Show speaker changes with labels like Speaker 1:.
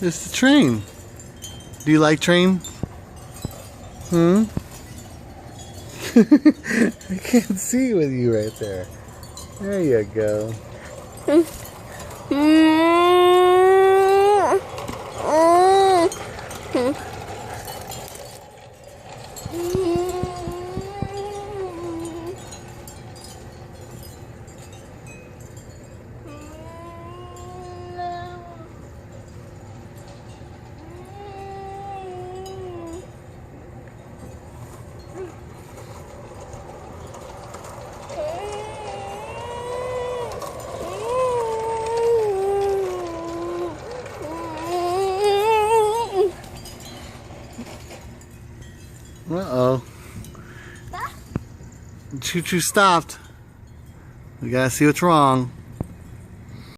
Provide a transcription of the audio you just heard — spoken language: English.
Speaker 1: It's the train. Do you like trains? Hmm? I can't see with you right there. There you go. Uh-oh. Choo-choo stopped. We gotta see what's wrong.